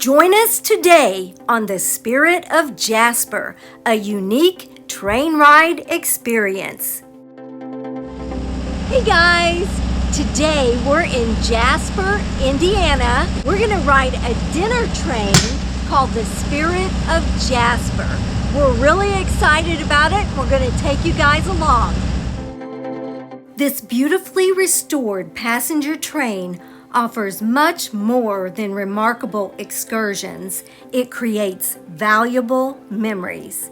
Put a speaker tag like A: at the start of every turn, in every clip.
A: Join us today on the Spirit of Jasper, a unique train ride experience. Hey guys, today we're in Jasper, Indiana. We're gonna ride a dinner train called the Spirit of Jasper. We're really excited about it. We're gonna take you guys along. This beautifully restored passenger train offers much more than remarkable excursions. It creates valuable memories.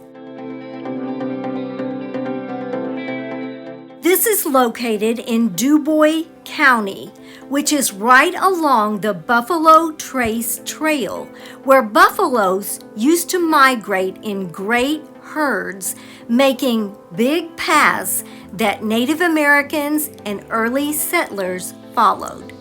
A: This is located in Dubois County, which is right along the Buffalo Trace Trail, where buffaloes used to migrate in great herds, making big paths that Native Americans and early settlers followed.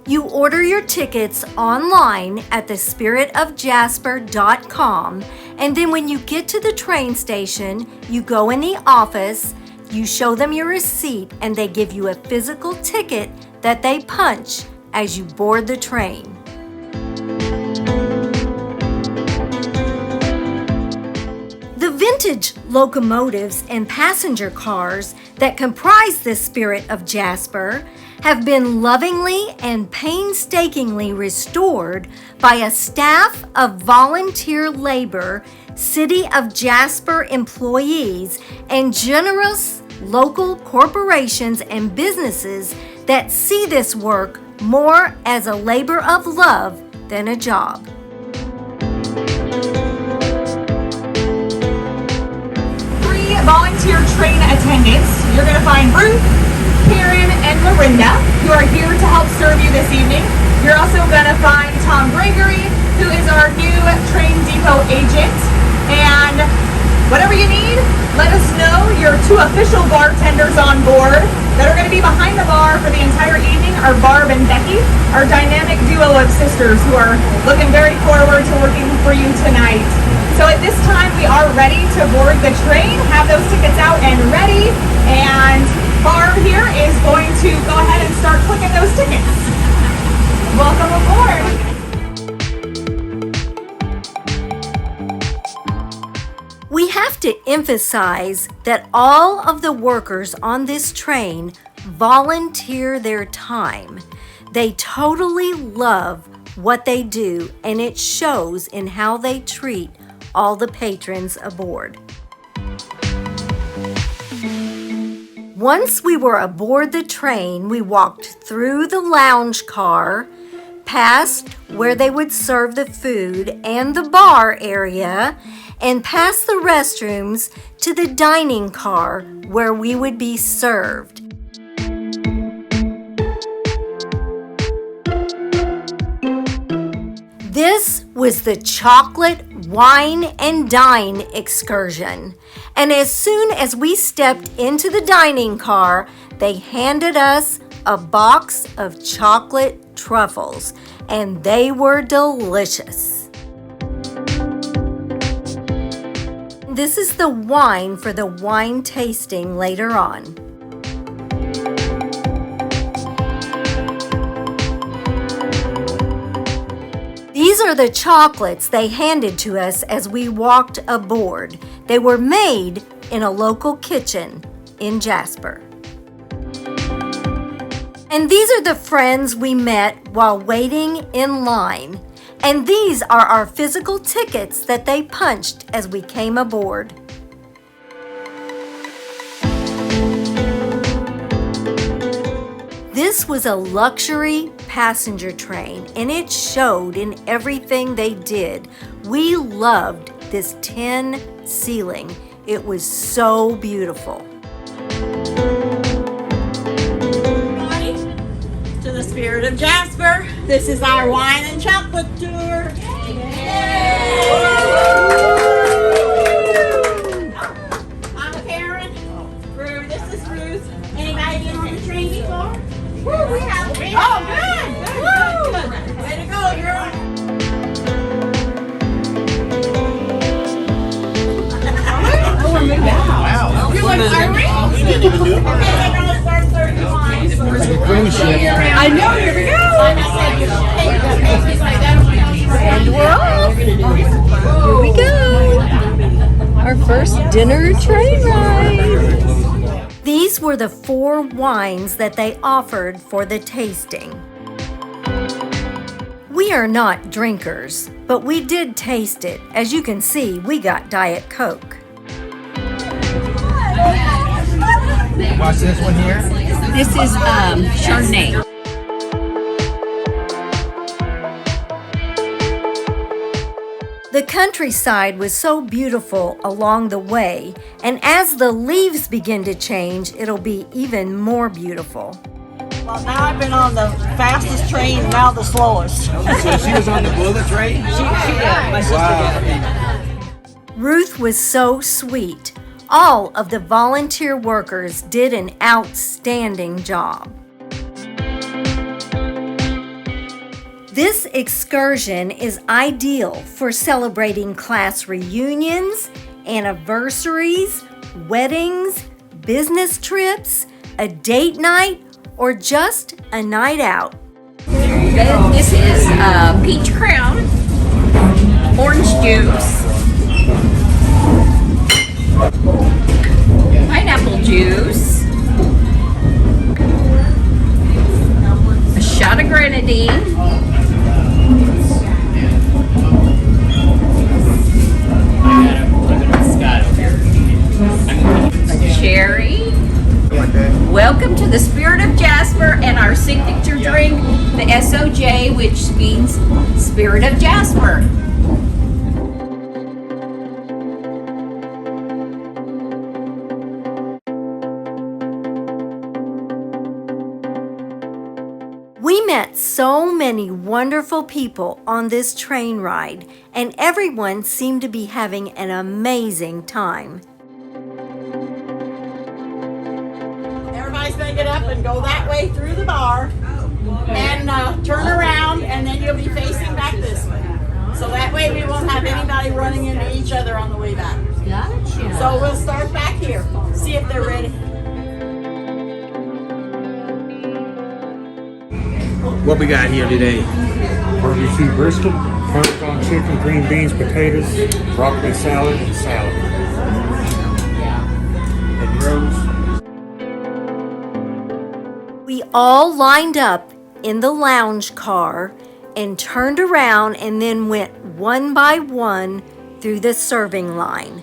A: You order your tickets online at thespiritofjasper.com, and then when you get to the train station, you go in the office, you show them your receipt, and they give you a physical ticket that they punch as you board the train. The vintage locomotives and passenger cars that comprise the Spirit of Jasper have been lovingly and painstakingly restored by a staff of volunteer labor, City of Jasper employees, and generous local corporations and businesses that see this work more as a labor of love than a job.
B: Three volunteer train attendants. You're going to find Ruth, Karen, and Miranda, who are here to help serve you this evening. You're also going to find Tom Gregory, who is our new train depot agent. And whatever you need, let us know. Your two official bartenders on board that are going to be behind the bar for the entire evening are Barb and Becky, our dynamic duo of sisters who are looking very forward to working for you tonight. So at this time, we are ready to board the train. Have those tickets out and ready. And Barb here is going to go ahead and start clicking those tickets. Welcome aboard.
A: We have to emphasize that all of the workers on this train volunteer their time. They totally love what they do, and it shows in how they treat all the patrons aboard. Once we were aboard the train, we walked through the lounge car, past where they would serve the food and the bar area, and past the restrooms to the dining car where we would be served. This was the chocolate wine and dine excursion. And as soon as we stepped into the dining car, they handed us a box of chocolate truffles, and they were delicious. This is the wine for the wine tasting later on. These are the chocolates they handed to us as we walked aboard. They were made in a local kitchen in Jasper. And these are the friends we met while waiting in line. And these are our physical tickets that they punched as we came aboard. This was a luxury passenger train, and it showed in everything they did. We loved this tin ceiling. It was so beautiful.
C: To the Spirit of Jasper. This is our wine and chocolate tour. I'm Karen. This is Ruth. Anybody been on the train before? Woo, we have. Oh, good. Woo. Way to go, girl.
B: Wow. You look Irish?
D: even do it.
B: I know, here we go.
A: And we're off. Here we go. Our first dinner train ride. These were the 4 wines that they offered for the tasting. We are not drinkers, but we did taste it. As you can see, we got Diet Coke.
D: Watch this one here.
C: This is Chardonnay.
A: The countryside was so beautiful along the way, and as the leaves begin to change, it'll be even more beautiful.
E: Well, now I've been on the fastest train, now the slowest.
D: So she was on the bullet train?
E: She did. My sister did.
A: Ruth was so sweet. All of the volunteer workers did an outstanding job. This excursion is ideal for celebrating class reunions, anniversaries, weddings, business trips, a date night, or just a night out.
C: This is peach crown, orange juice, pineapple juice, a shot of grenadine, a cherry. Welcome to the Spirit of Jasper and our signature drink, the SOJ, which means Spirit of Jasper.
A: We met so many wonderful people on this train ride, and everyone seemed to be having an amazing time.
E: Everybody's going to get up and go that way through the bar and turn around, and then you'll be facing back this way. So that way we won't have anybody running into each other on the way back.
C: Gotcha.
E: So we'll start back here, see if they're ready.
D: What we got here today?
F: Barbecue brisket, corn chicken, green beans, potatoes, broccoli salad, and salad. And rolls.
A: We all lined up in the lounge car and turned around and then went one by one through the serving line.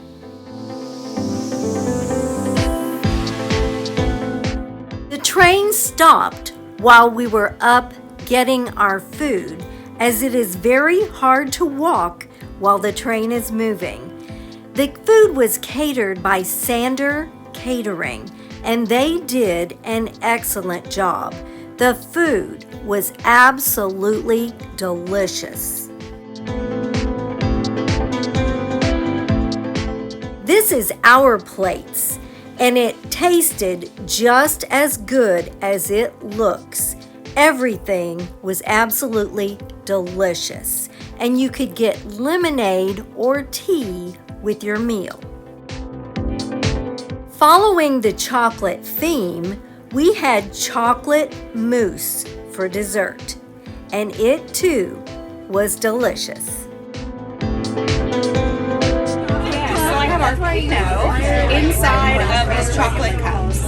A: The train stopped while we were up getting our food, as it is very hard to walk while the train is moving. The food was catered by Sander Catering, and they did an excellent job. The food was absolutely delicious. This is our plates, and it tasted just as good as it looks. Everything was absolutely delicious, and you could get lemonade or tea with your meal. Following the chocolate theme, we had chocolate mousse for dessert, and it too was delicious.
B: So I have our Pinot inside of his chocolate cups.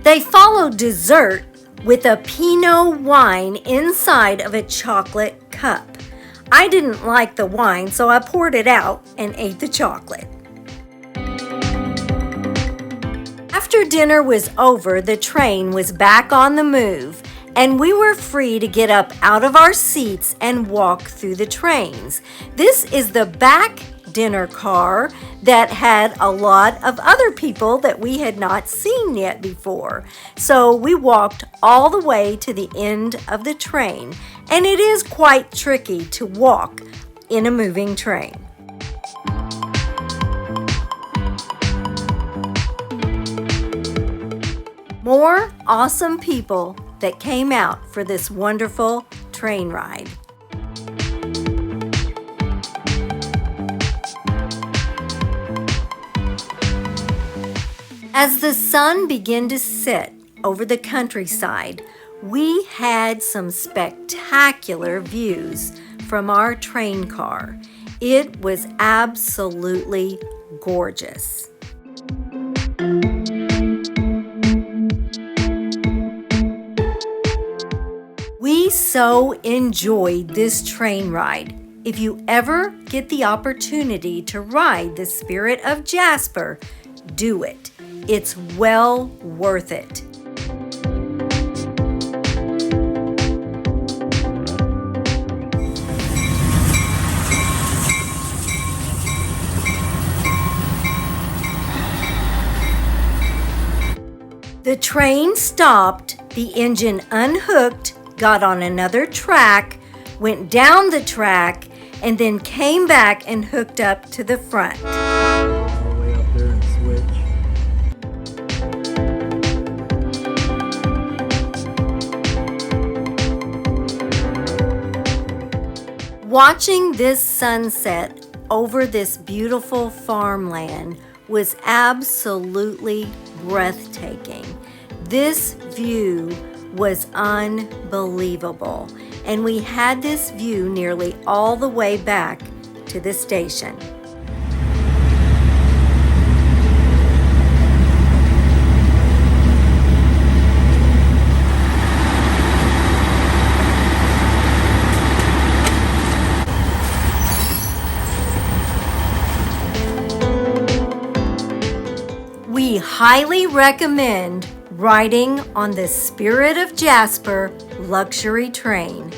A: They followed dessert with a Pinot wine inside of a chocolate cup. I didn't like the wine, so I poured it out and ate the chocolate. After dinner was over, the train was back on the move, and we were free to get up out of our seats and walk through the trains. This is the back dinner car that had a lot of other people that we had not seen yet before. So we walked all the way to the end of the train, and it is quite tricky to walk in a moving train. More awesome people that came out for this wonderful train ride. As the sun began to set over the countryside, we had some spectacular views from our train car. It was absolutely gorgeous. We so enjoyed this train ride. If you ever get the opportunity to ride the Spirit of Jasper, do it. It's well worth it. The train stopped, the engine unhooked, got on another track, went down the track, and then came back and hooked up to the front.
G: All the way up there and switch.
A: Watching this sunset over this beautiful farmland was absolutely breathtaking. This view was unbelievable, and we had this view nearly all the way back to the station. We highly recommend riding on the Spirit of Jasper luxury train.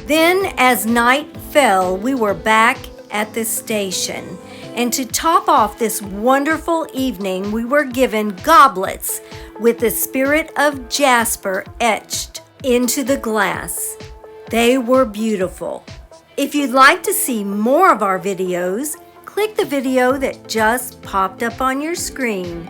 A: Then, as night fell, we were back at the station. And to top off this wonderful evening, we were given goblets with the Spirit of Jasper etched into the glass. They were beautiful. If you'd like to see more of our videos, click the video that just popped up on your screen.